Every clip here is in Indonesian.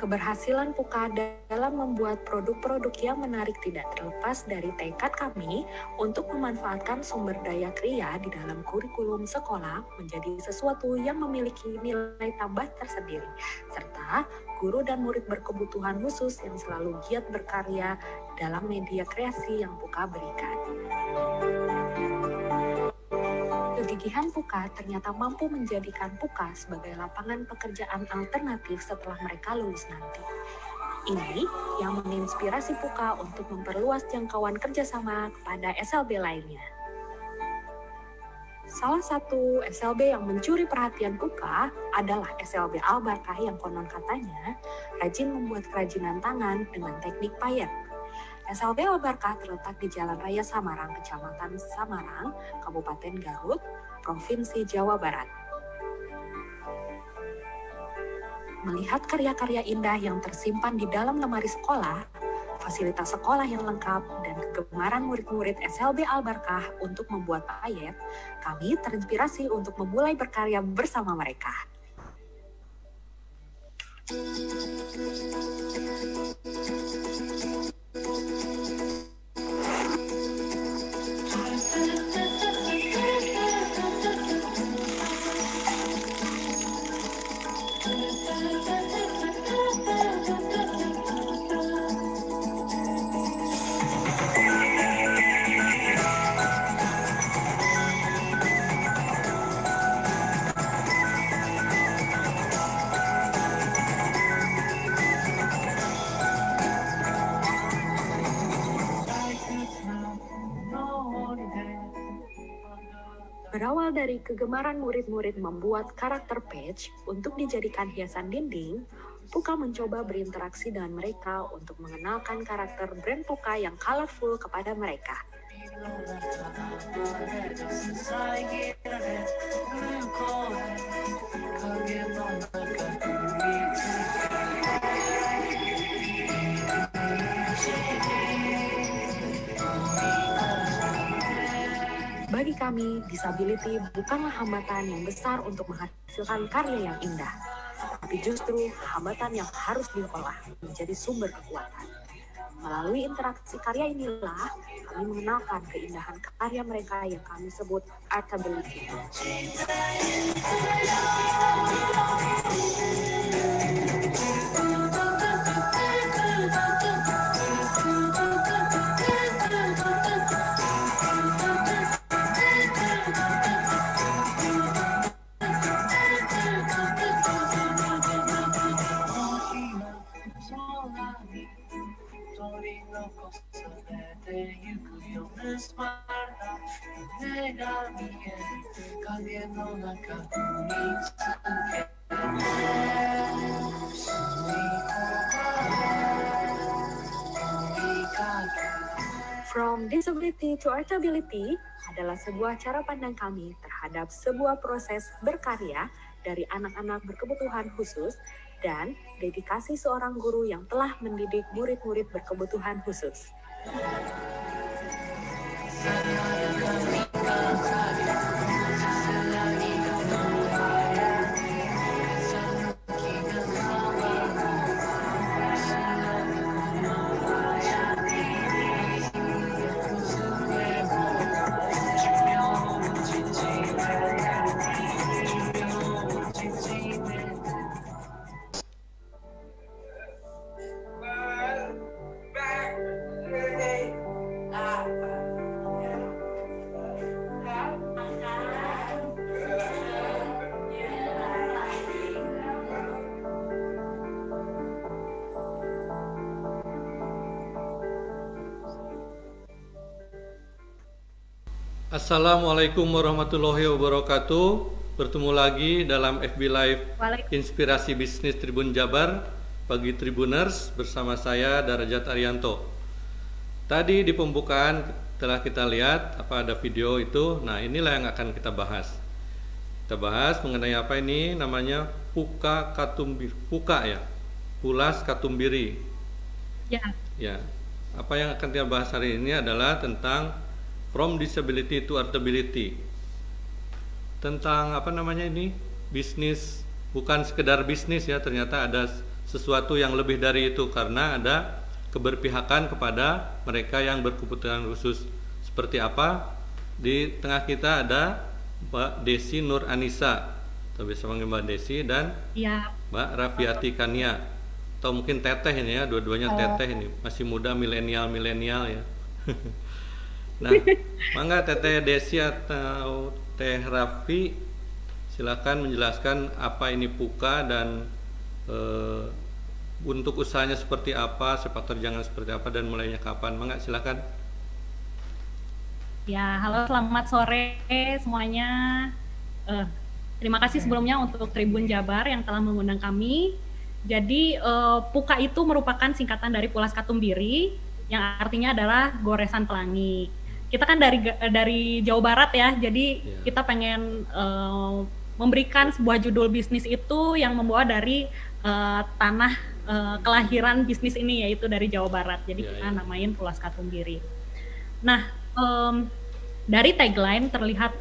Keberhasilan Puka dalam membuat produk-produk yang menarik tidak terlepas dari tekad kami untuk memanfaatkan sumber daya kria di dalam kurikulum sekolah menjadi sesuatu yang memiliki nilai tambah tersendiri, serta guru dan murid berkebutuhan khusus yang selalu giat berkarya dalam media kreasi yang Puka berikan. Kegigihan Puka ternyata mampu menjadikan Puka sebagai lapangan pekerjaan alternatif setelah mereka lulus nanti. Ini yang menginspirasi Puka untuk memperluas jangkauan kerjasama kepada SLB lainnya. Salah satu SLB yang mencuri perhatian Puka adalah SLB Al-Barkah yang konon katanya rajin membuat kerajinan tangan dengan teknik payet. SLB Al-Barkah terletak di Jalan Raya Samarang, Kecamatan Samarang, Kabupaten Garut, Provinsi Jawa Barat. Melihat karya-karya indah yang tersimpan di dalam lemari sekolah, fasilitas sekolah yang lengkap, dan kegemaran murid-murid SLB Al-Barkah untuk membuat payet, kami terinspirasi untuk memulai berkarya bersama mereka. Berawal dari kegemaran murid-murid membuat karakter patch untuk dijadikan hiasan dinding, Puka mencoba berinteraksi dengan mereka untuk mengenalkan karakter brand Puka yang colorful kepada mereka. Bagi kami, disability bukanlah hambatan yang besar untuk menghasilkan karya yang indah, tapi justru hambatan yang harus diolah menjadi sumber kekuatan. Melalui interaksi karya inilah, kami mengenalkan keindahan karya mereka yang kami sebut artability. From disability to artability adalah sebuah cara pandang kami terhadap sebuah proses berkarya dari anak-anak berkebutuhan khusus dan dedikasi seorang guru yang telah mendidik murid-murid berkebutuhan khusus. Assalamualaikum warahmatullahi wabarakatuh. Bertemu lagi dalam FB Live Inspirasi Bisnis Tribun Jabar bagi Tribuners bersama saya Darajat Arianto. Tadi di pembukaan telah kita lihat ada video itu. Nah, inilah yang akan kita bahas. Kita bahas mengenai apa ini namanya Puka Katumbiri. Puka ya. Pulas Katumbiri. Ya. Apa yang akan kita bahas hari ini adalah tentang From Disability to Artability. Tentang apa namanya ini? Bisnis, bukan sekedar bisnis ya, ternyata ada sesuatu yang lebih dari itu karena ada keberpihakan kepada mereka yang berkebutuhan khusus. Seperti apa? Di tengah kita ada Mbak Desi Nur Anissa, atau bisa panggil Mbak Desi, dan Ya. Mbak Rafiati Kania, atau mungkin Teteh ini ya, dua-duanya Teteh ini, masih muda, milenial ya. Nah, mangga Teteh Desi atau Teh Rafi, silakan menjelaskan apa ini Puka dan untuk usahanya seperti apa, sepak terjangnya seperti apa, dan mulainya kapan. Mangga silakan. Ya, halo, selamat sore semuanya. Terima kasih sebelumnya untuk Tribun Jabar yang telah mengundang kami. Jadi Puka itu merupakan singkatan dari Pulas Katumbiri yang artinya adalah goresan pelangi. Kita kan dari Jawa Barat ya, jadi kita pengen memberikan sebuah judul bisnis itu yang membawa dari tanah kelahiran bisnis ini, yaitu dari Jawa Barat. Jadi kita namain Pulas Katumbiri. Nah, dari tagline terlihat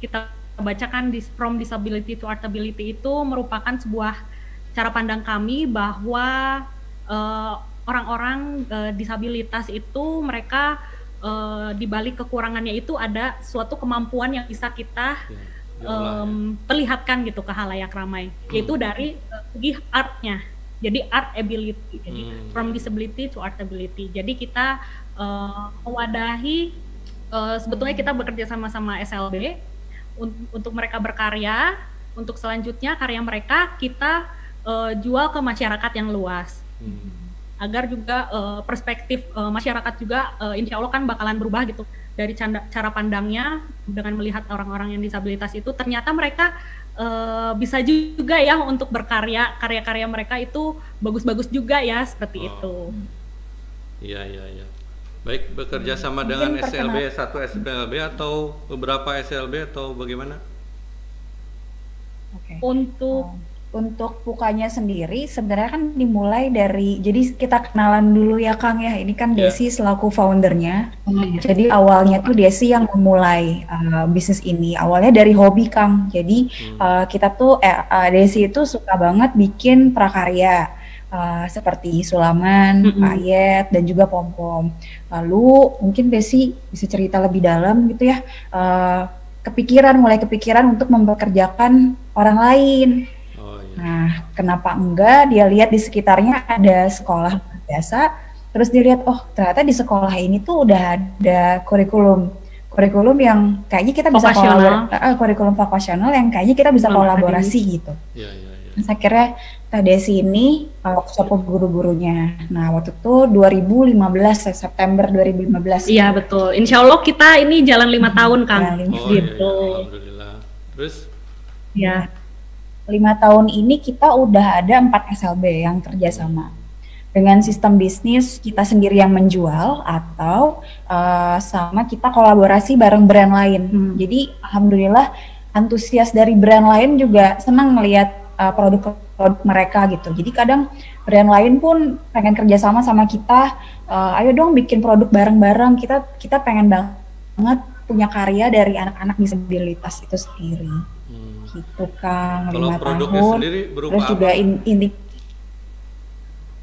kita bacakan From Disability to Artability itu merupakan sebuah cara pandang kami bahwa orang-orang disabilitas itu mereka di balik kekurangannya itu ada suatu kemampuan yang bisa kita perlihatkan gitu ke halayak ramai, yaitu dari segi artnya. Jadi art ability, jadi from disability to artability. Jadi kita mewadahi, sebetulnya kita bekerja sama SLB untuk mereka berkarya, untuk selanjutnya karya mereka kita jual ke masyarakat yang luas. Agar juga perspektif masyarakat juga insya Allah kan bakalan berubah gitu dari cara pandangnya dengan melihat orang-orang yang disabilitas itu ternyata mereka bisa juga ya untuk berkarya, karya-karya mereka itu bagus-bagus juga ya, seperti itu. Iya. Baik, bekerja sama dengan SLB, satu SLB atau beberapa SLB atau bagaimana? Untuk Pukanya sendiri sebenarnya kan dimulai dari, jadi kita kenalan dulu ya Kang ya, ini kan Desi selaku foundernya. Jadi awalnya tuh Desi yang memulai bisnis ini, awalnya dari hobi Kang. Jadi kita tuh Desi itu suka banget bikin prakarya seperti sulaman, payet, dan juga pom-pom. Lalu mungkin Desi bisa cerita lebih dalam gitu ya, mulai kepikiran untuk mempekerjakan orang lain. Nah, kenapa enggak dia lihat di sekitarnya ada sekolah biasa, terus dia lihat, oh ternyata di sekolah ini tuh udah ada kurikulum yang kayaknya kita bisa kurikulum vokasional yang kayaknya kita bisa kolaborasi gitu. Terus akhirnya Desi ini workshop guru-gurunya. Nah, waktu itu 2015, September 2015. Iya, betul. Insya Allah kita ini jalan 5 tahun, Kang. Gitu. Alhamdulillah. Terus? Ya. 5 tahun ini kita udah ada 4 SLB yang kerjasama. Dengan sistem bisnis kita sendiri yang menjual atau sama kita kolaborasi bareng brand lain. Jadi alhamdulillah antusias dari brand lain juga senang melihat produk-produk mereka gitu. Jadi kadang brand lain pun pengen kerjasama sama kita, ayo dong bikin produk bareng-bareng, kita pengen banget punya karya dari anak-anak disabilitas itu sendiri. Gitu Kang, 5 tahun. Terus juga ini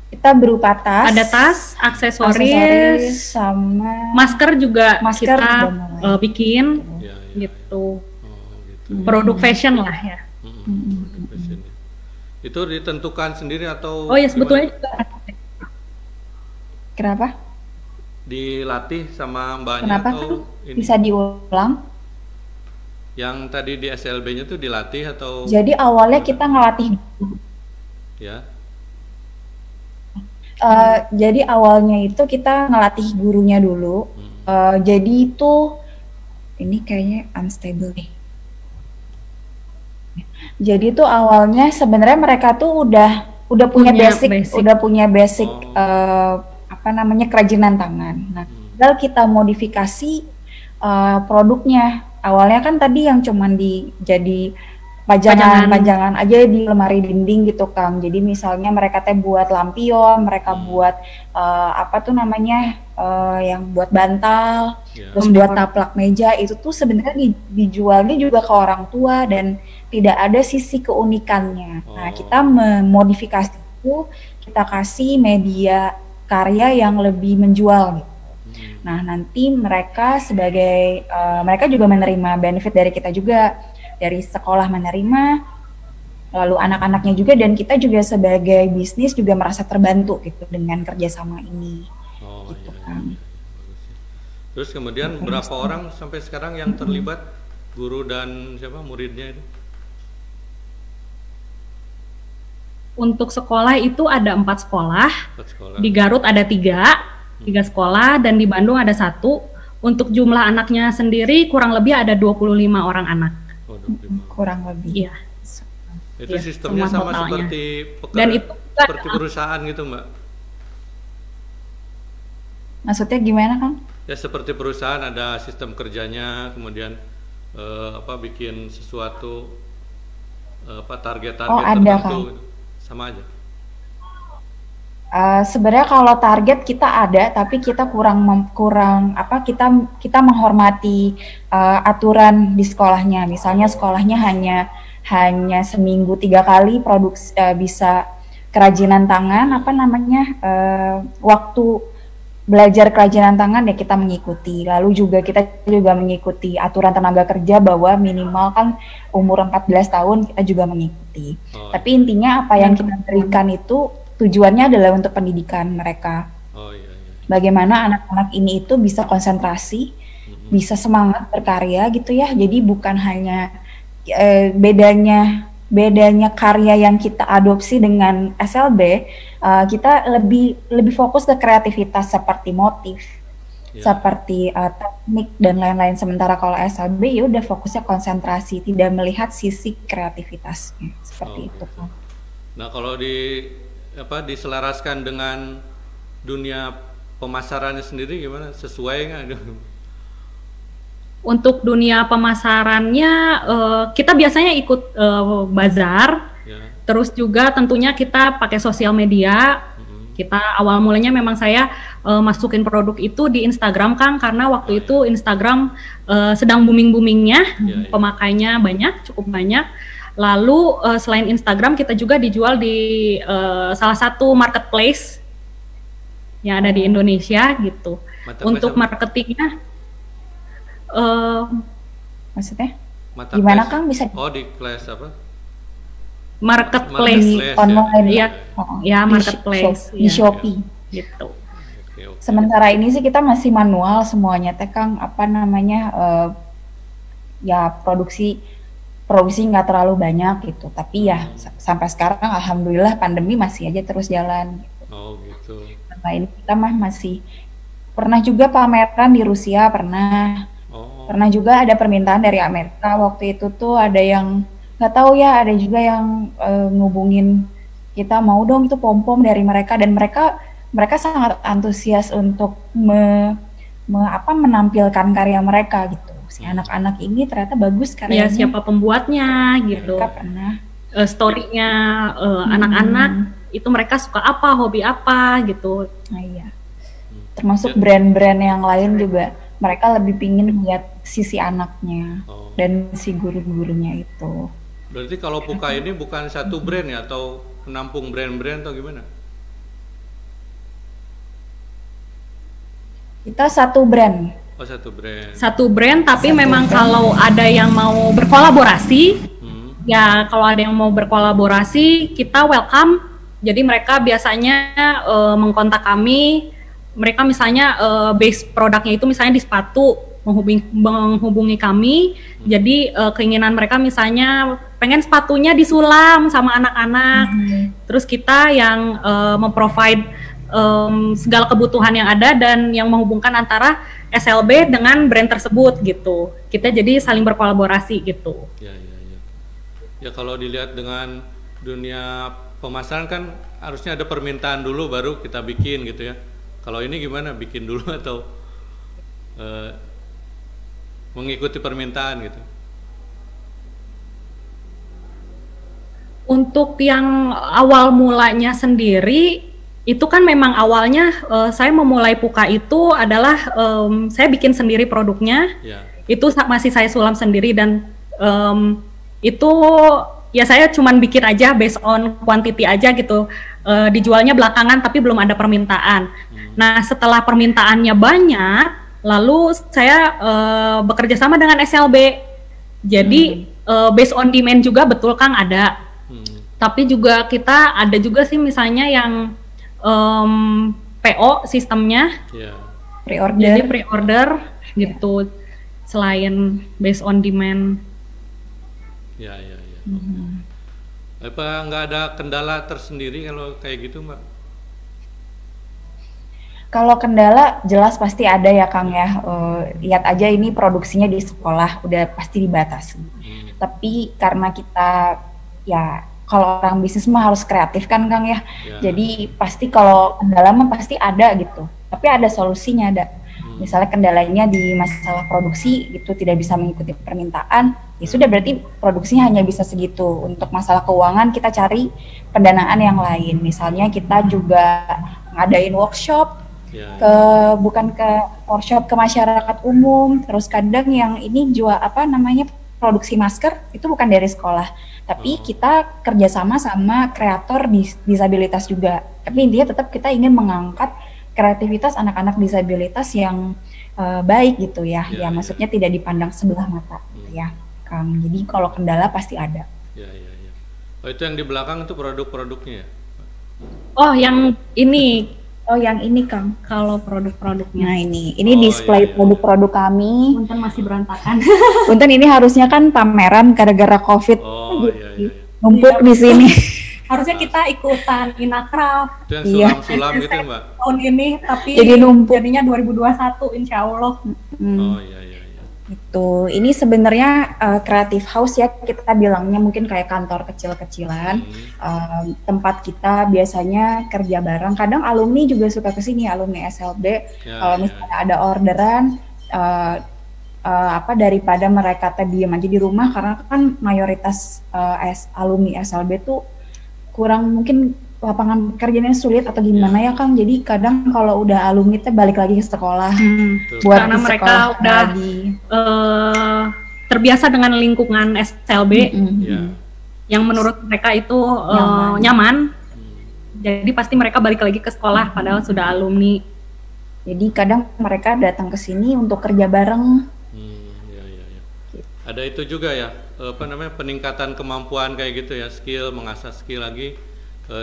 kita berupa tas. Ada tas, aksesoris sama masker juga kita bikin gitu. Produk fashion lah ya. Itu ditentukan sendiri atau? Oh ya, sebetulnya juga. Kenapa? Dilatih sama mbaknya? Kenapa atau ini? Bisa diulang? Yang tadi di SLB-nya tuh dilatih atau? Jadi awalnya kita ngelatih. Ya. Jadi awalnya itu kita ngelatih gurunya dulu. Jadi itu ini kayaknya unstable nih. Jadi itu awalnya sebenarnya mereka tuh udah punya basic kerajinan tangan. Nah, tinggal kita modifikasi produknya. Awalnya kan tadi yang cuman jadi pajangan aja di lemari dinding gitu Kang. Jadi misalnya mereka buat lampion, mereka buat yang buat bantal, terus buat taplak meja, itu tuh sebenarnya dijualnya juga ke orang tua dan tidak ada sisi keunikannya. Nah, kita memodifikasi itu kita kasih media karya yang lebih menjual gitu. Nah, nanti mereka mereka juga menerima benefit dari kita juga, dari sekolah menerima, lalu anak-anaknya juga, dan kita juga sebagai bisnis juga merasa terbantu gitu dengan kerjasama ini. Gitu kan. Terus kemudian berapa orang sampai sekarang yang terlibat, guru dan muridnya itu? Untuk sekolah itu ada 4 sekolah. Di Garut ada 3 sekolah, dan di Bandung ada 1. Untuk jumlah anaknya sendiri kurang lebih ada 25 orang anak. Kurang lebih. Iya. Itu sistemnya sama totalnya. Seperti perusahaan gitu, Mbak? Maksudnya gimana, Kang? Ya seperti perusahaan, ada sistem kerjanya, kemudian bikin sesuatu target-target tertentu gitu. Sama aja. Sebenarnya kalau target kita ada, tapi kita kita menghormati aturan di sekolahnya. Misalnya sekolahnya hanya seminggu 3 kali produksi, bisa kerajinan tangan, waktu belajar kerajinan tangan ya kita mengikuti. Lalu juga kita juga mengikuti aturan tenaga kerja bahwa minimal kan umur 14 tahun kita juga mengikuti. Tapi intinya apa yang kita berikan itu tujuannya adalah untuk pendidikan mereka. Bagaimana anak-anak ini itu bisa konsentrasi, bisa semangat berkarya gitu ya. Jadi bukan hanya bedanya karya yang kita adopsi dengan SLB, kita lebih fokus ke kreativitas seperti motif, seperti teknik dan lain-lain. Sementara kalau SLB ya udah fokusnya konsentrasi, tidak melihat sisi kreativitasnya seperti itu. Nah, kalau diselaraskan dengan dunia pemasarannya sendiri gimana? Sesuai nggak? Untuk dunia pemasarannya, kita biasanya ikut bazar, terus juga tentunya kita pakai sosial media. Kita awal mulanya memang saya masukin produk itu di Instagram, Kang, karena waktu itu Instagram sedang booming-boomingnya, pemakainya cukup banyak. Lalu selain Instagram, kita juga dijual di salah satu marketplace yang ada di Indonesia gitu. Untuk marketingnya. Maksudnya gimana, Kang? Bisa di kelas apa? Marketplace online ya marketplace di Shopee gitu. Sementara ini sih kita masih manual semuanya teh, Kang, ya produksi nggak terlalu banyak gitu, tapi ya sampai sekarang alhamdulillah pandemi masih aja terus jalan gitu. Gitu. Nah, ini kita masih pernah juga pameran di Rusia, pernah juga ada permintaan dari Amerika. Waktu itu tuh ada yang nggak tahu ya, ada juga yang ngubungin kita, mau dong itu pom-pom dari mereka, dan mereka sangat antusias untuk menampilkan karya mereka gitu. Si anak-anak ini ternyata bagus karyanya. Ya, siapa pembuatnya gitu. Mereka pernah story-nya anak-anak itu mereka suka apa, hobi apa gitu. Nah, iya. Termasuk brand-brand yang lain juga mereka lebih pingin lihat sisi anaknya dan si guru-gurunya itu. Berarti kalau Puka ini bukan satu brand ya, atau menampung brand-brand atau gimana? Kita satu brand. Satu brand, tapi memang kalau ada yang mau berkolaborasi, ya kalau ada yang mau berkolaborasi kita welcome. Jadi mereka biasanya mengkontak kami. Mereka misalnya base produknya itu misalnya di sepatu, menghubungi kami. Jadi keinginan mereka misalnya pengen sepatunya disulam sama anak-anak. Terus kita yang memprovide segala kebutuhan yang ada dan yang menghubungkan antara SLB dengan brand tersebut gitu. Kita jadi saling berkolaborasi gitu. Ya kalau dilihat dengan dunia pemasaran kan harusnya ada permintaan dulu baru kita bikin gitu ya. Kalau ini gimana, bikin dulu atau mengikuti permintaan gitu? Untuk yang awal mulanya sendiri, itu kan memang awalnya saya memulai Puka itu adalah saya bikin sendiri produknya. Itu masih saya sulam sendiri, dan itu ya saya cuman bikin aja based on quantity aja gitu. Dijualnya belakangan tapi belum ada permintaan. Nah, setelah permintaannya banyak, lalu saya bekerja sama dengan SLB. Jadi based on demand juga betul Kang ada. Tapi juga kita ada juga sih misalnya yang PO sistemnya. Pre-order. Jadi pre-order gitu. Selain based on demand. Ya. Apa nggak ada kendala tersendiri kalau kayak gitu, Mbak? Kalau kendala jelas pasti ada ya Kang ya. Lihat aja ini produksinya di sekolah udah pasti dibatasi. Tapi karena kita ya kalau orang bisnis mah harus kreatif kan Kang ya. Jadi pasti kalau kendala mah pasti ada gitu. Tapi ada solusinya ada. Misalnya kendalanya di masalah produksi gitu tidak bisa mengikuti permintaan, ya sudah berarti produksinya hanya bisa segitu. Untuk masalah keuangan kita cari pendanaan yang lain. Misalnya kita juga ngadain workshop bukan ke workshop ke masyarakat umum. Terus kadang yang ini jual produksi masker itu bukan dari sekolah, tapi kita kerjasama sama kreator disabilitas juga. Tapi intinya tetap kita ingin mengangkat kreativitas anak-anak disabilitas yang baik gitu ya. Maksudnya tidak dipandang sebelah mata gitu ya, Kang. Jadi kalau kendala pasti ada. Oh, itu yang di belakang itu produk-produknya ya? Oh, yang ini. Oh, yang ini Kang. Kalau produk-produknya. Nah, ini display produk-produk kami. Punten masih berantakan. Punten ini harusnya kan pameran gara-gara Covid. Numpuk di sini. Harusnya kita ikutan Inakraf. Itu yang sulam-sulam gitu Mbak? Tahun ini, tapi jadi numpuk. Jadinya 2021 insya Allah. Oh iya. Itu, ini sebenarnya creative house ya kita bilangnya, mungkin kayak kantor kecil-kecilan. Tempat kita biasanya kerja bareng. Kadang alumni juga suka kesini, alumni SLB. Kalau misalnya ada orderan, daripada mereka diam aja di rumah, karena kan mayoritas alumni SLB tuh kurang mungkin lapangan kerjanya sulit atau gimana ya Kang. Jadi kadang kalau udah alumni balik lagi ke sekolah buat karena mereka udah terbiasa dengan lingkungan SLB yang menurut mereka itu nyaman. Jadi pasti mereka balik lagi ke sekolah padahal sudah alumni. Jadi kadang mereka datang ke sini untuk kerja bareng. Ada itu juga ya, peningkatan kemampuan kayak gitu ya, skill, mengasah skill lagi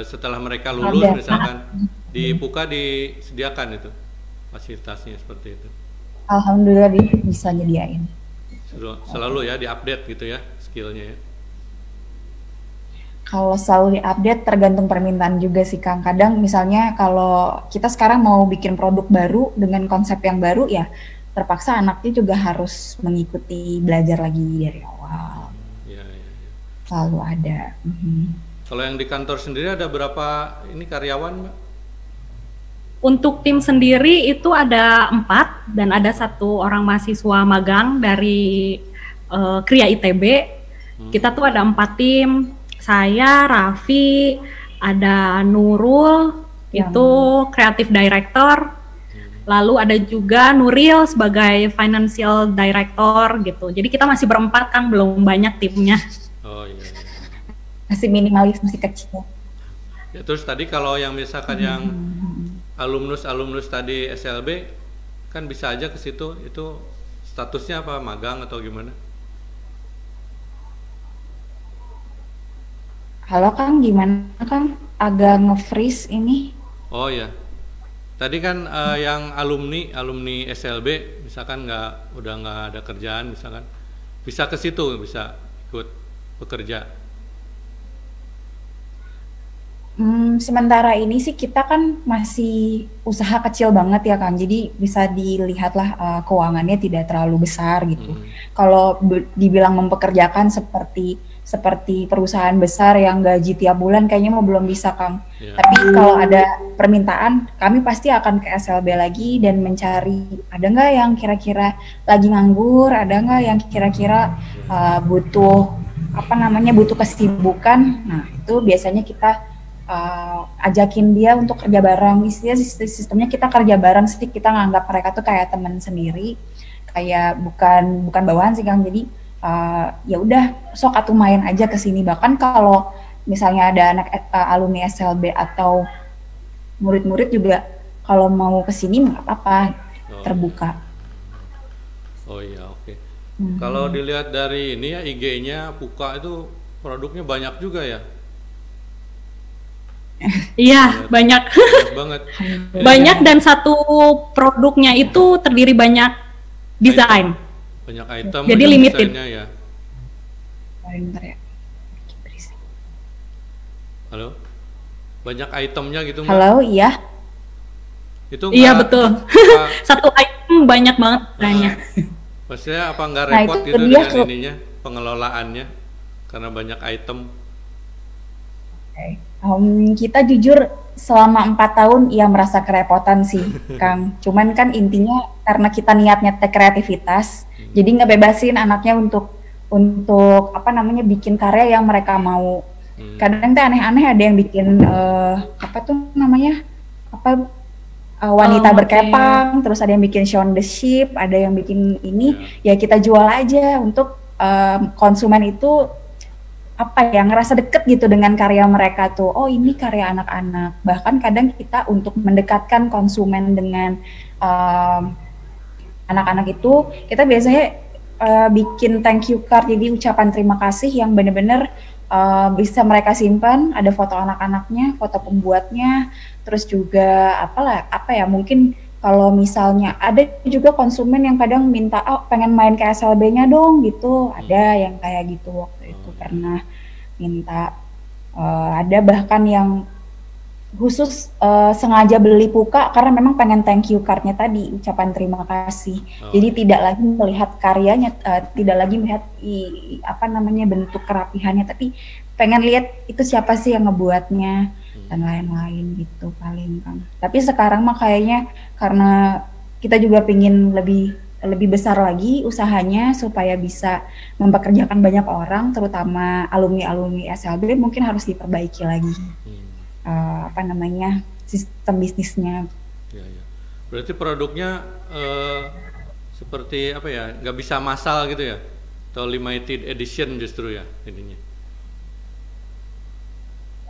setelah mereka lulus misalkan di PUKA disediakan itu fasilitasnya seperti itu. Alhamdulillah bisa nyediain. Selalu ya diupdate gitu ya skillnya ya. Kalau selalu diupdate tergantung permintaan juga sih Kang. Kadang misalnya kalau kita sekarang mau bikin produk baru dengan konsep yang baru ya, terpaksa anaknya juga harus mengikuti belajar lagi dari awal. Selalu ada. Kalau yang di kantor sendiri ada berapa ini karyawan, Mbak? Untuk tim sendiri itu ada 4 dan ada 1 orang mahasiswa magang dari Kria ITB. Kita tuh ada 4 tim. Saya, Raffi, ada Nurul, itu kreatif director. Lalu ada juga Nuril sebagai financial director gitu. Jadi kita masih berempat Kang, belum banyak timnya. Oh iya. Masih minimalis, masih kecil. Ya, terus tadi kalau yang misalkan yang alumnus tadi SLB kan bisa aja ke situ, itu statusnya apa, magang atau gimana? Halo Kang, gimana Kang? Agak nge-freeze ini. Oh ya. Tadi kan yang alumni SLB misalkan udah nggak ada kerjaan misalkan, bisa ke situ, bisa ikut bekerja. Sementara ini sih kita kan masih usaha kecil banget ya Kang, jadi bisa dilihatlah keuangannya tidak terlalu besar gitu. Kalau dibilang mempekerjakan seperti perusahaan besar yang gaji tiap bulan kayaknya belum bisa Kang. Tapi kalau ada permintaan, kami pasti akan ke SLB lagi dan mencari ada nggak yang kira-kira lagi nganggur, ada nggak yang kira-kira butuh kesibukan. Nah itu biasanya kita ajakin dia untuk kerja bareng. Sistemnya kita kerja bareng sih, kita nganggap mereka tuh kayak teman sendiri, kayak bukan bawahan sih Kang. Jadi ya udah sok atuh main aja ke sini. Bahkan kalau misalnya ada anak alumni SLB atau murid-murid juga kalau mau ke sini nggak apa-apa, terbuka. Oh iya, oke. Kalau dilihat dari ini ya IG-nya Puka itu produknya banyak juga ya. Iya, banyak. Banyak banget. Banyak, dan satu produknya itu terdiri banyak desain. Banyak item. Jadi limited. Ya. Bentar ya. Halo. Banyak itemnya gitu, Mbak? Halo, iya. Itu iya betul. Satu item banyak banget banyak. Maksudnya apa nggak repot gitu dengan ininya, pengelolaannya karena banyak item? Kita jujur selama 4 tahun ya merasa kerepotan sih, Kang. Cuman kan intinya karena kita niatnya kreativitas, jadi ngebebasin anaknya untuk apa namanya bikin karya yang mereka mau. Kadang tuh aneh-aneh, ada yang bikin apa tuh namanya wanita berkepang, terus ada yang bikin Shaun the Sheep, ada yang bikin ini, ya kita jual aja untuk konsumen itu apa ya, ngerasa deket gitu dengan karya mereka tuh. Oh ini karya anak-anak. Bahkan kadang kita untuk mendekatkan konsumen dengan anak-anak itu, kita biasanya bikin thank you card, jadi ucapan terima kasih yang bener-bener bisa mereka simpan, ada foto anak-anaknya, foto pembuatnya, terus juga apa ya, mungkin kalau misalnya ada juga konsumen yang kadang minta, oh pengen main ke SLB-nya dong gitu, ada yang kayak gitu waktu itu pernah minta, ada bahkan yang khusus sengaja beli Puka karena memang pengen thank you card-nya tadi, ucapan terima kasih. Jadi tidak lagi melihat karyanya, tidak lagi melihat apa namanya bentuk kerapihannya, tapi pengen lihat itu siapa sih yang ngebuatnya dan lain-lain gitu paling kan. Tapi sekarang mah kayaknya karena kita juga pingin lebih besar lagi usahanya supaya bisa mempekerjakan banyak orang, terutama alumni-alumni SLB, mungkin harus diperbaiki lagi. Apa namanya sistem bisnisnya. Ya. Berarti produknya seperti apa ya, nggak bisa massal gitu ya, atau limited edition justru ya ininya.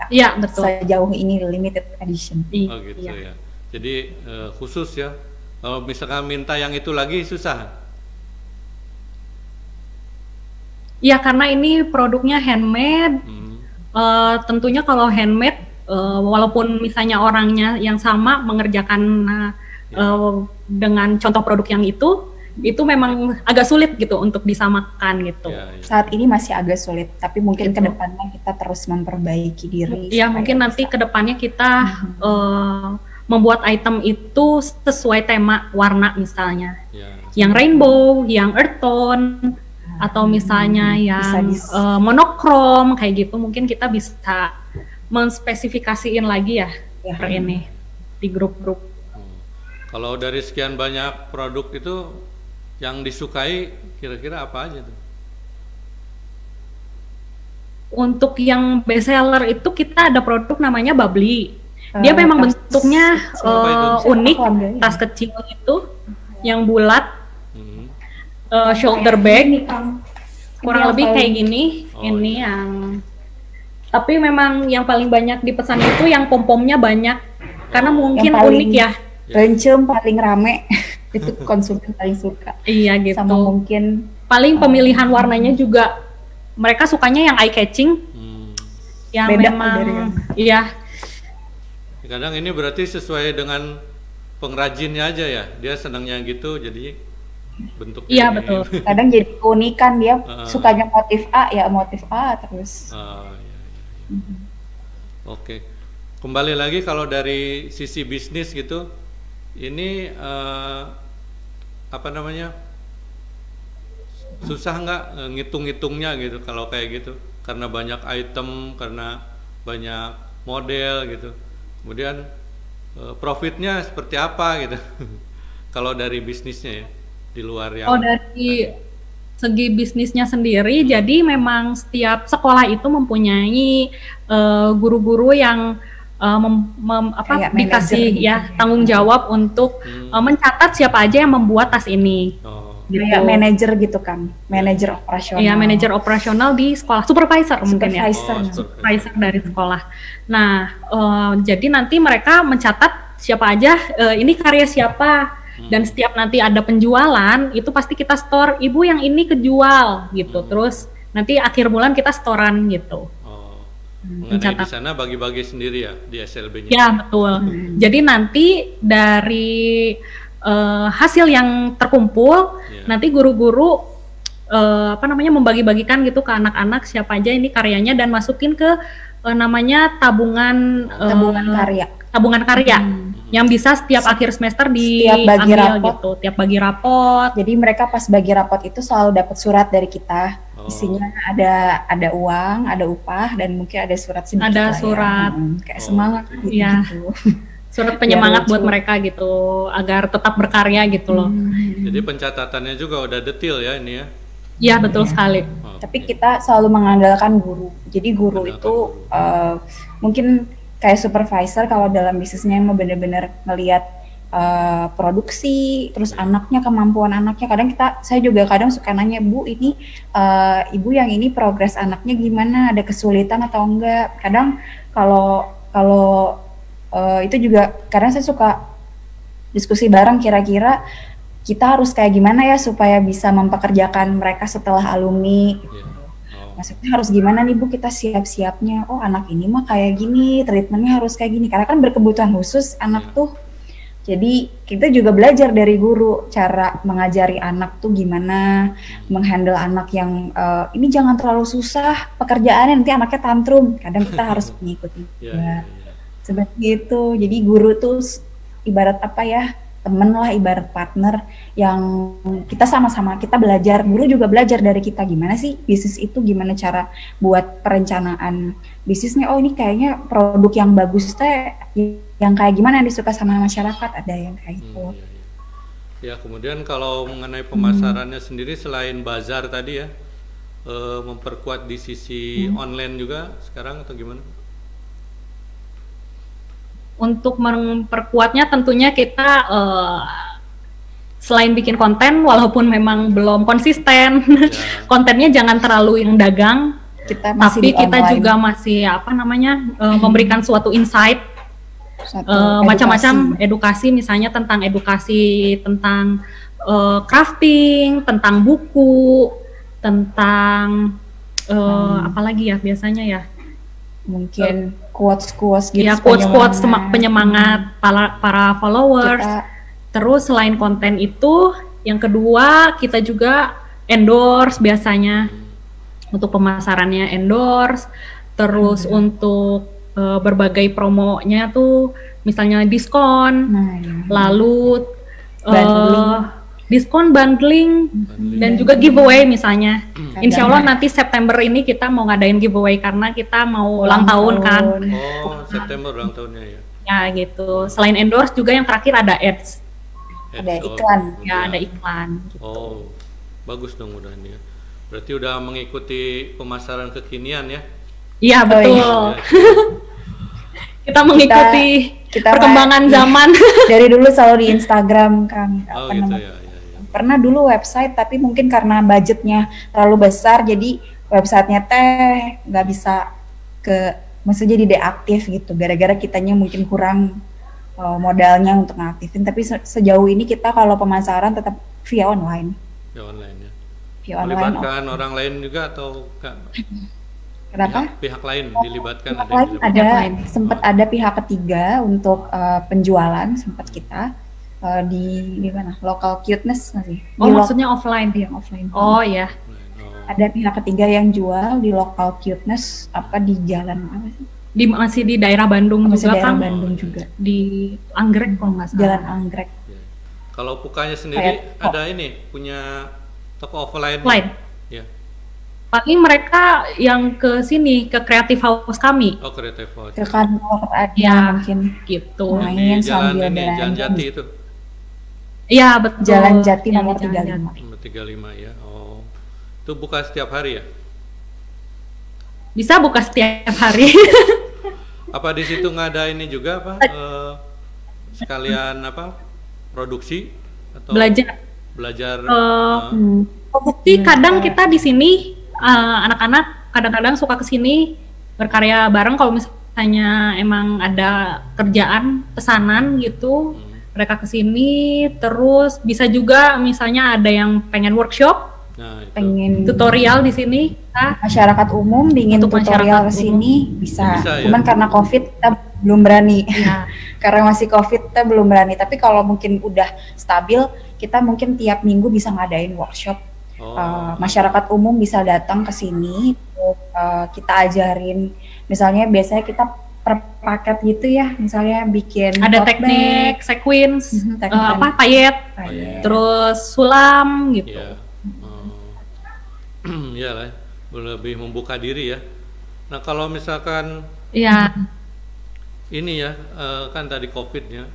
Ya betul. Sejauh ini limited edition. Oh gitu ya. Jadi khusus ya. Kalau misalkan minta yang itu lagi susah. Ya karena ini produknya handmade. Tentunya kalau handmade, walaupun misalnya orangnya yang sama mengerjakan dengan contoh produk yang itu memang agak sulit gitu untuk disamakan gitu. Saat ini masih agak sulit, tapi mungkin gitu. Kedepannya kita terus memperbaiki diri. Ya mungkin nanti kedepannya kita membuat item itu sesuai tema warna misalnya, yang rainbow, yang earth tone, atau misalnya yang monokrom kayak gitu. Mungkin kita bisa menspesifikasiin lagi ya per ini di grup-grup. Kalau dari sekian banyak produk itu yang disukai kira-kira apa aja tuh? Untuk yang best seller itu kita ada produk namanya Bubbly. Dia memang bentuknya unik, tas kecil itu yang bulat, shoulder bag, kurang lebih kayak gini. Ini yang, tapi memang yang paling banyak dipesan itu yang pom-pomnya banyak, karena mungkin unik ya. Rencem paling rame. Itu konsumen paling suka. Iya gitu. Sama mungkin paling pemilihan warnanya juga mereka sukanya yang eye catching. Yang beda memang iya. Kadang ini berarti sesuai dengan pengrajinnya aja ya. Dia senangnya gitu jadi bentuknya. Iya betul. Kadang jadi keunikan, dia sukanya motif A ya motif A terus. Oke. Kembali lagi kalau dari sisi bisnis gitu, ini apa namanya, susah nggak ngitung-ngitungnya gitu kalau kayak gitu, karena banyak item, karena banyak model gitu, kemudian profitnya seperti apa gitu kalau dari bisnisnya ya, di luar yang dari segi bisnisnya sendiri, jadi memang setiap sekolah itu mempunyai guru-guru yang dikasih ya tanggung jawab untuk mencatat siapa aja yang membuat tas ini. gitu. Kayak manajer gitu kan, manajer operasional. Iya, manajer operasional di sekolah, supervisor mungkin ya. Supervisor Dari sekolah. Nah, jadi nanti mereka mencatat siapa aja, ini karya siapa, dan setiap nanti ada penjualan itu pasti kita store, ibu yang ini kejual gitu. Terus nanti akhir bulan kita storan gitu. Mengenai di sana bagi-bagi sendiri ya di SLB-nya. Ya betul. Jadi nanti dari hasil yang terkumpul, nanti guru-guru membagi-bagikan gitu ke anak-anak siapa aja ini karyanya dan masukin ke namanya tabungan karya. Yang bisa setiap akhir semester diambil gitu, tiap bagi rapot. Jadi mereka pas bagi rapot itu selalu dapat surat dari kita. Isinya ada uang, ada upah, dan mungkin ada surat sedikit. Ada surat. Kayak semangat gitu. Surat penyemangat buat mereka gitu, agar tetap berkarya gitu loh. Jadi pencatatannya juga udah detail ya ini ya? Iya betul sekali. Tapi kita selalu mengandalkan guru. Jadi guru itu mungkin kayak supervisor kalau dalam bisnisnya yang benar-benar ngelihat produksi, terus anaknya, kemampuan anaknya. Kadang saya juga kadang suka nanya, Bu, ini ibu yang ini progres anaknya gimana, ada kesulitan atau enggak. Kadang kalau itu juga kadang saya suka diskusi bareng, kira-kira kita harus kayak gimana ya supaya bisa mempekerjakan mereka setelah alumni. Maksudnya harus gimana nih Bu kita siap-siapnya, oh anak ini mah kayak gini, treatmentnya harus kayak gini, karena kan berkebutuhan khusus anak tuh. Jadi kita juga belajar dari guru cara mengajari anak tuh gimana, menghandle anak yang ini jangan terlalu susah pekerjaannya, nanti anaknya tantrum. Kadang kita harus mengikuti. Seperti itu. Jadi guru tuh ibarat apa ya, temen lah, ibarat partner yang kita sama-sama kita belajar. Guru juga belajar dari kita gimana sih bisnis itu, gimana cara buat perencanaan bisnisnya. Oh ini kayaknya produk yang bagus teh yang kayak gimana yang disuka sama masyarakat, ada yang kayak gitu. Ya, kemudian kalau mengenai pemasarannya sendiri selain bazar tadi ya, memperkuat di sisi online juga sekarang atau gimana? Untuk memperkuatnya tentunya kita selain bikin konten, walaupun memang belum konsisten, kontennya jangan terlalu yang dagang, tapi kita juga masih memberikan suatu insight, macam-macam edukasi, misalnya tentang edukasi tentang crafting, tentang buku, tentang apa lagi ya biasanya ya, mungkin quotes gitu ya, quotes penyemangat para followers. Terus selain konten itu, yang kedua kita juga endorse biasanya untuk pemasarannya, endorse. Terus untuk berbagai promonya tuh misalnya diskon, lalu diskon, bundling, dan juga giveaway misalnya. Insya Allah nanti September ini kita mau ngadain giveaway karena kita mau ulang tahun kan. Oh, September ulang tahunnya ya. Ya gitu. Selain endorse juga yang terakhir ada ads. Ada iklan. Ya ada iklan. Gitu. Oh, bagus dong udah ini ya. Berarti udah mengikuti pemasaran kekinian ya? Iya betul. Kita mengikuti perkembangan zaman. Dari dulu selalu di Instagram kan. Oh gitu ya. Pernah dulu website, tapi mungkin karena budgetnya terlalu besar, jadi websitenya teh nggak bisa maksudnya jadi deaktif gitu, gara-gara kitanya mungkin kurang modalnya untuk ngaktifin. Tapi sejauh ini kita kalau pemasaran tetap via online. Via online ya. Via online. Melibatkan orang lain juga atau enggak? Kenapa? Pihak lain dilibatkan. Sempat ada pihak ketiga untuk penjualan, sempat kita. Di mana? Local Cuteness masih. Oh, maksudnya offline? Iya, offline. Oh ya. Ada pihak ketiga yang jual di Local Cuteness di jalan apa sih? Masih di daerah Bandung juga kan? Bandung juga. Di Anggrek kalau nggak salah. Jalan Anggrek. Kalau Pukanya sendiri ada punya toko offline? Ya. Paling mereka yang ke sini, ke Creative House kami. Oh, Creative House. Ke kantor ada mungkin gitu. Main sambil Jalan Jati itu. Iya betul. Jalan Jati nomor 35. Nomor 35 ya. Oh, itu buka setiap hari ya? Bisa buka setiap hari. Apa di situ nggak ada ini juga sekalian produksi atau belajar? belajar. Bukti kadang kita di sini anak-anak kadang-kadang suka kesini berkarya bareng kalau misalnya emang ada kerjaan pesanan gitu. Mereka kesini, terus bisa juga misalnya ada yang pengen workshop, pengen tutorial di sini. Masyarakat umum ingin tutorial ke sini bisa. Cuman karena COVID kita belum berani. Karena masih COVID kita belum berani. Tapi kalau mungkin udah stabil, kita mungkin tiap minggu bisa ngadain workshop. Masyarakat umum bisa datang ke sini, kita ajarin. Misalnya biasanya kita per paket gitu ya, misalnya bikin ada teknik sequence, payet, terus sulam gitu. Iya lah, lebih membuka diri ya. Nah kalau misalkan ini ya, kan tadi COVID ya,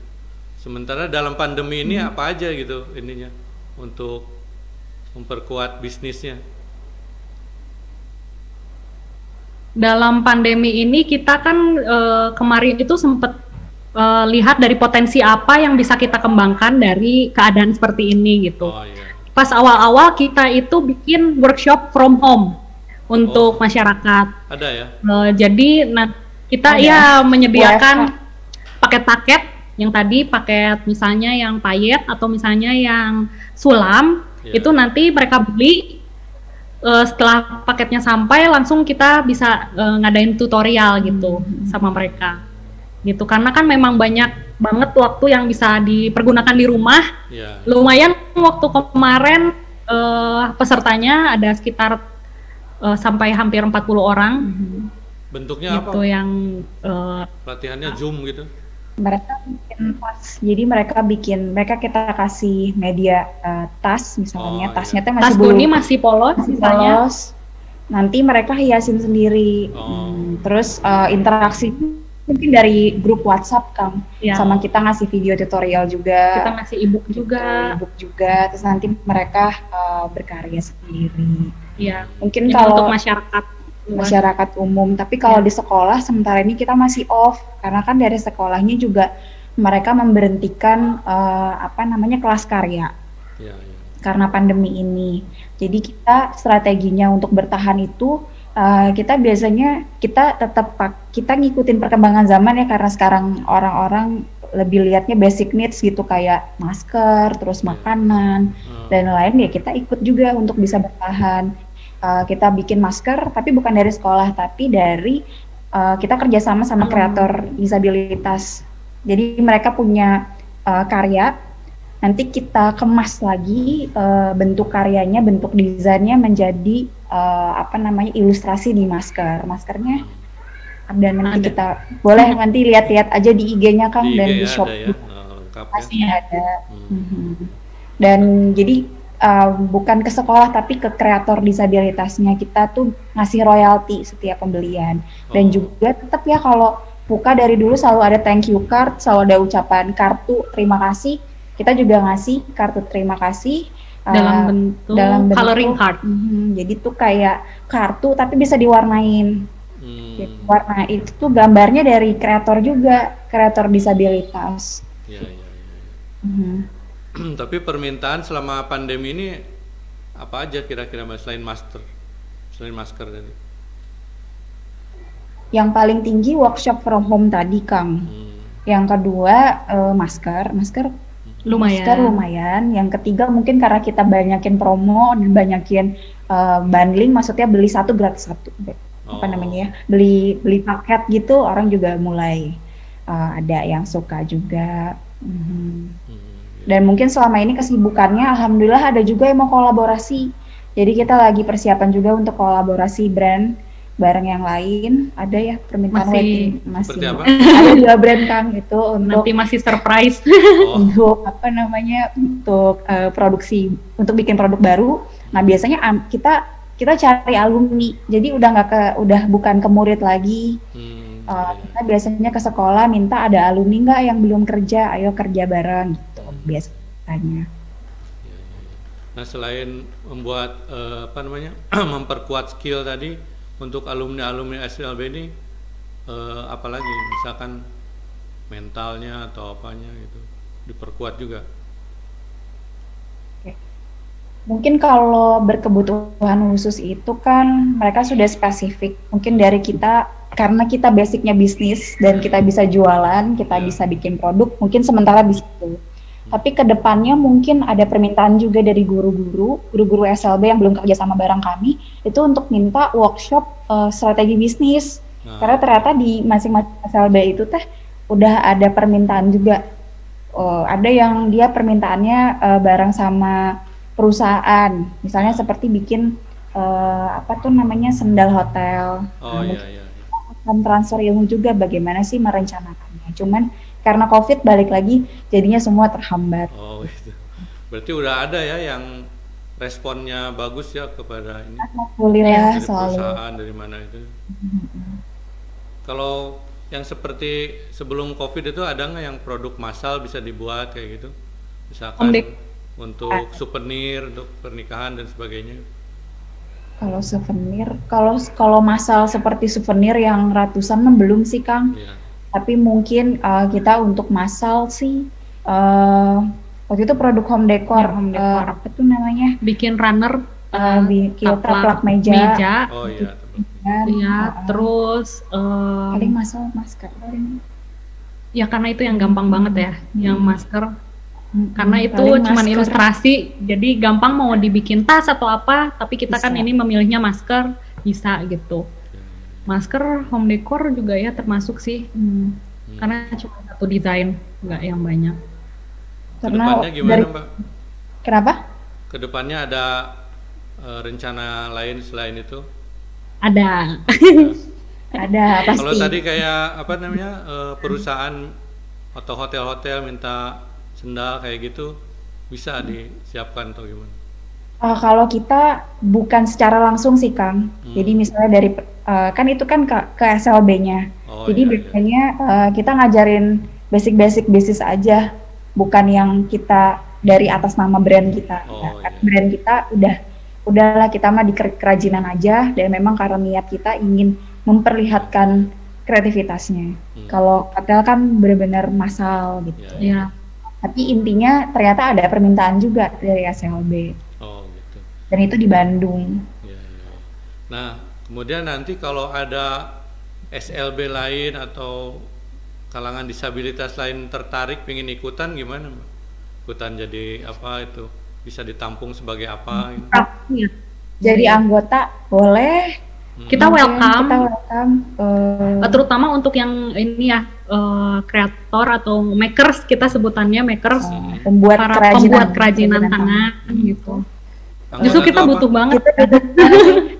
sementara dalam pandemi ini apa aja gitu ininya untuk memperkuat bisnisnya? Dalam pandemi ini kita kan kemarin itu sempat lihat dari potensi apa yang bisa kita kembangkan dari keadaan seperti ini gitu. Pas awal-awal kita itu bikin workshop from home untuk masyarakat. Ada ya? Jadi kita menyediakan paket-paket yang tadi paket misalnya yang payet atau misalnya yang sulam itu nanti mereka beli. Setelah paketnya sampai langsung kita bisa ngadain tutorial gitu sama mereka gitu, karena kan memang banyak banget waktu yang bisa dipergunakan di rumah. Lumayan waktu kemarin pesertanya ada sekitar sampai hampir 40 orang. Bentuknya gitu, apa? Yang latihannya Zoom gitu? Mereka bikin tas, jadi mereka kita kasih media tas misalnya, tasnya tuh tas boni masih polos misalnya. Nanti mereka hiasin sendiri. Terus interaksi mungkin dari grup WhatsApp Kang, sama kita ngasih video tutorial juga. Kita ngasih ebook juga. Terus nanti mereka berkarya sendiri. Mungkin ini kalau untuk masyarakat umum, tapi kalau di sekolah sementara ini kita masih off karena kan dari sekolahnya juga mereka memberhentikan kelas karya karena pandemi ini. Jadi kita strateginya untuk bertahan itu kita biasanya kita ngikutin perkembangan zaman ya, karena sekarang orang-orang lebih lihatnya basic needs gitu kayak masker, terus makanan dan lain, ya kita ikut juga untuk bisa bertahan. Kita bikin masker tapi bukan dari sekolah, tapi dari kita kerjasama sama kreator disabilitas. Jadi mereka punya karya, nanti kita kemas lagi bentuk karyanya, bentuk desainnya menjadi ilustrasi di maskernya. Dan nanti kita boleh nanti lihat-lihat aja di IG-nya Kang, dan di shop pasti ada. Dan jadi bukan ke sekolah tapi ke kreator disabilitasnya, kita tuh ngasih royalti setiap pembelian. Dan juga tetap ya, kalau Puka dari dulu selalu ada thank you card, selalu ada ucapan kartu terima kasih. Kita juga ngasih kartu terima kasih dalam bentuk coloring card. Jadi tuh kayak kartu tapi bisa diwarnain. Warna itu tuh gambarnya dari kreator juga, kreator disabilitas. Tapi permintaan selama pandemi ini apa aja kira-kira Mbak, selain masker tadi? Yang paling tinggi workshop from home tadi Kang. Yang kedua masker lumayan. Yang ketiga mungkin karena kita banyakin promo dan banyakin bundling, maksudnya beli satu gratis satu. Beli paket gitu, orang juga mulai ada yang suka juga. Dan mungkin selama ini kesibukannya alhamdulillah ada juga yang mau kolaborasi. Jadi kita lagi persiapan juga untuk kolaborasi brand bareng yang lain. Ada ya permintaan wedding masih. Ada 2 brand Kang itu untuk nanti masih surprise. Untuk untuk produksi, untuk bikin produk baru. Nah, biasanya kita cari alumni. Jadi udah bukan ke murid lagi. Kita biasanya ke sekolah minta ada alumni nggak yang belum kerja, ayo kerja bareng gitu biasanya. Nah, selain membuat memperkuat skill tadi untuk alumni SLB ini, apalagi misalkan mentalnya atau apanya gitu diperkuat juga. Mungkin kalau berkebutuhan khusus itu kan mereka sudah spesifik. Mungkin dari kita, karena kita basicnya bisnis dan kita bisa jualan, kita bisa bikin produk, mungkin sementara di situ. Tapi ke depannya mungkin ada permintaan juga dari guru-guru SLB yang belum kerja sama bareng kami, itu untuk minta workshop strategi bisnis. Karena ternyata di masing-masing SLB itu teh udah ada permintaan juga. Ada yang dia permintaannya bareng sama perusahaan, misalnya seperti bikin apa tuh namanya sendal hotel. Akan transfer ilmu juga bagaimana sih merencanakannya. Cuman karena COVID balik lagi, jadinya semua terhambat. Oh itu. Berarti udah ada ya yang responnya bagus ya kepada ini. Alhamdulillah dari selalu. Perusahaan dari mana itu? Kalau yang seperti sebelum COVID itu ada nggak yang produk massal bisa dibuat kayak gitu? Misalkan untuk souvenir, untuk pernikahan dan sebagainya. Kalau souvenir, kalau massal seperti souvenir yang ratusan belum sih Kang. Tapi mungkin kita untuk massal sih waktu itu produk home decor, apa tuh namanya? Bikin runner, bikin taplak meja. Oh iya. Iya, terus paling massal masker paling. Ya karena itu yang gampang banget ya, yang masker. Karena itu cuman ilustrasi, jadi gampang mau dibikin tas atau apa, tapi kita bisa. Kan ini memilihnya masker, bisa gitu. Masker home decor juga ya termasuk sih, karena cuma satu desain, nggak yang banyak. Kedepannya gimana Mbak? Kenapa? Kedepannya ada rencana lain selain itu? Ada. Ada pasti. Kalau tadi kayak apa namanya perusahaan atau hotel-hotel minta sendal kayak gitu bisa disiapkan atau gimana? Kalau kita bukan secara langsung sih Kang. Jadi misalnya dari kan itu kan ke SLB-nya. Jadi biasanya kita ngajarin basic bisnis aja, bukan yang kita dari atas nama brand kita. Brand kita udahlah kita mah di kerajinan aja, dan memang karena niat kita ingin memperlihatkan kreativitasnya. Kalau hotel kan benar-benar massal gitu. Ya. Tapi intinya ternyata ada permintaan juga dari SLB. Oh gitu. Dan itu di Bandung. Ya. Nah, kemudian nanti kalau ada SLB lain atau kalangan disabilitas lain tertarik pengen ikutan gimana Mbak? Ikutan jadi apa itu? Bisa ditampung sebagai apa? Jadi anggota boleh. Kita welcome. Terutama untuk yang ini ya kreator atau makers, kita sebutannya makers, pembuat kerajinan tangan gitu. Justru kita butuh banget.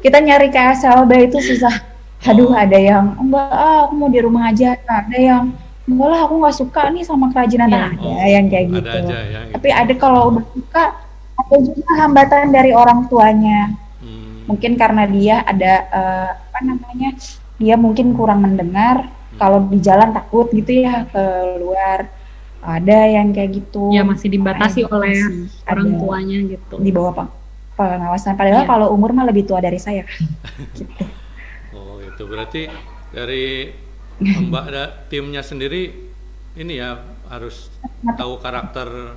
Kita nyari ke SLB itu susah. Aduh, ada yang enggak, aku mau di rumah aja. Ada yang enggak lah, aku nggak suka nih sama kerajinan tangan. Ada yang kayak gitu. Tapi ada kalau udah suka, ada juga hambatan dari orang tuanya. Mungkin karena dia ada dia mungkin kurang mendengar, kalau di jalan takut gitu ya keluar. Ada yang kayak gitu. Ya masih dibatasi oleh orang tuanya gitu. Di bawah pengawasan. Padahal kalau umur mah lebih tua dari saya. Gitu. Oh itu berarti dari Mbak timnya sendiri ini ya harus tahu karakter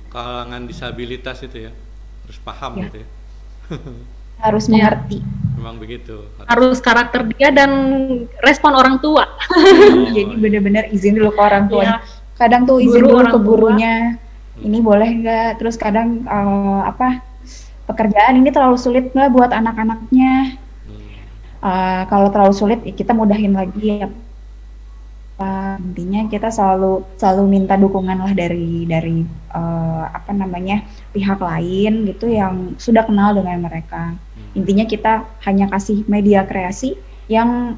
kalangan disabilitas itu ya, harus paham gitu ya. Harus mengerti. Memang begitu. Harus karakter dia dan respon orang tua. Jadi benar-benar izin dulu ke orang tua. Kadang tuh izin dulu ke gurunya. Ini boleh nggak? Terus kadang pekerjaan ini terlalu sulit nggak buat anak-anaknya? Kalau terlalu sulit, kita mudahin lagi ya. Intinya kita selalu minta dukungan lah dari pihak lain gitu yang sudah kenal dengan mereka. Intinya kita hanya kasih media kreasi yang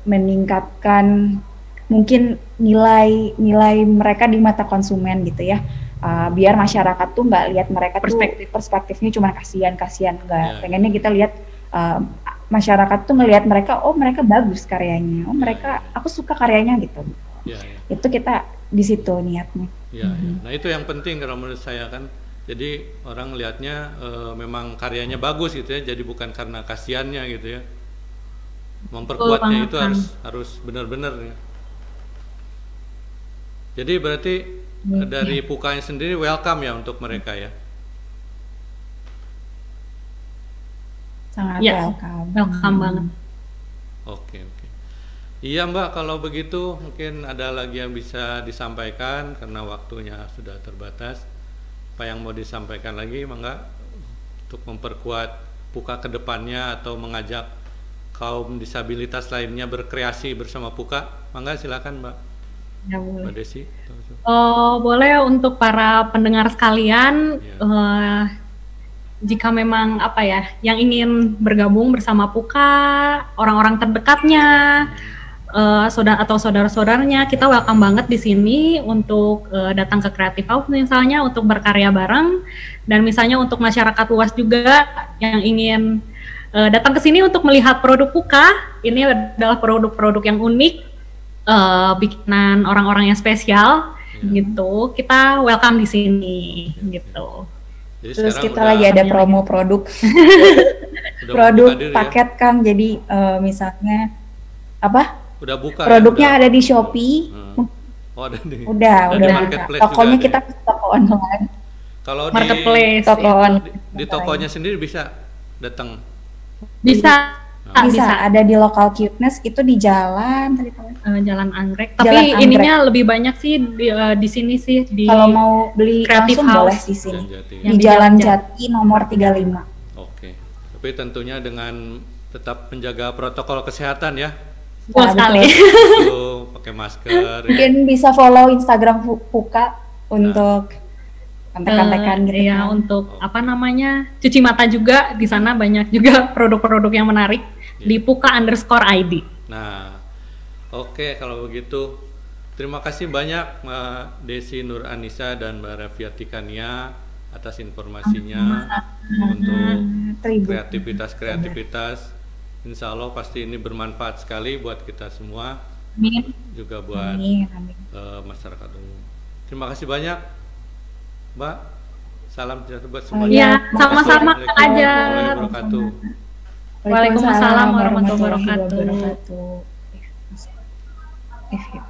meningkatkan mungkin nilai mereka di mata konsumen gitu ya. Biar masyarakat tuh nggak lihat mereka perspektifnya cuma kasihan nggak. Pengennya kita lihat masyarakat tuh ngelihat mereka, oh mereka bagus karyanya, oh mereka aku suka karyanya gitu. Itu kita di situ niatnya. Nah itu yang penting kalau menurut saya kan. Jadi orang lihatnya memang karyanya bagus gitu ya, jadi bukan karena kasihannya gitu ya. Memperkuatnya itu harus benar-benar ya. Jadi berarti dari Pukanya sendiri welcome ya untuk mereka ya. Sangat Ya, welcome. welcome banget. Oke, oke. Iya Mbak, kalau begitu mungkin ada lagi yang bisa disampaikan karena waktunya sudah terbatas. Apa yang mau disampaikan lagi, Mangga, untuk memperkuat Puka ke depannya atau mengajak kaum disabilitas lainnya berkreasi bersama Puka? Mangga, silakan Mbak. Ya, boleh. Mbak Desi. Boleh untuk para pendengar sekalian, Ya. jika memang apa ya, yang ingin bergabung bersama Puka, orang-orang terdekatnya, saudara atau saudara-saudaranya, kita welcome banget di sini untuk datang ke Creative House misalnya untuk berkarya bareng, dan misalnya untuk masyarakat luas juga yang ingin datang ke sini untuk melihat produk Puka. Ini adalah produk-produk yang unik, bikinan orang-orang yang spesial, gitu. Kita welcome di sini, gitu. Jadi Terus sekarang kita lagi ada promo produk, udah produk buka diri paket Kang. Jadi misalnya apa? Udah buka Produknya ya, ada di Shopee. Oh, ada di. Udah di buka. marketplace Tokonya juga kita ada. toko online. Kalau Marketplace, Toko online. di tokonya sendiri bisa datang. bisa. Bisa ada di Local Cuteness itu di jalan tadi Jalan Anggrek. Jalan Tapi Anggrek. ininya lebih banyak sih di sini sih di kalau mau beli Creative langsung House. boleh di sini. Jati. Yang Di di Jalan Jalan Jati nomor 35. Oke. Tapi tentunya dengan tetap menjaga protokol kesehatan ya. Betul Nah, sekali. Itu pakai masker. Ya. Mungkin bisa follow Instagram Puka untuk kontak-kontakan gitu. Iya, kan. untuk apa namanya, cuci mata juga di sana banyak juga produk-produk yang menarik di puka_id. Nah, oke kalau begitu. Terima kasih banyak Mbak Desi Nur Anissa dan Mbak Rafiati Kania atas informasinya untuk kreativitas. Insya Allah pasti ini bermanfaat sekali buat kita semua, Amin. juga buat Amin. masyarakat umum. Terima kasih banyak Mbak. Salam sejahtera buat Oh, semuanya. Iya, Terima kasih. sama-sama Assalamualaikum Kak Ajat. warahmatullahi wabarakatuh. Waalaikumsalam warahmatullahi wabarakatuh. wabarakatuh.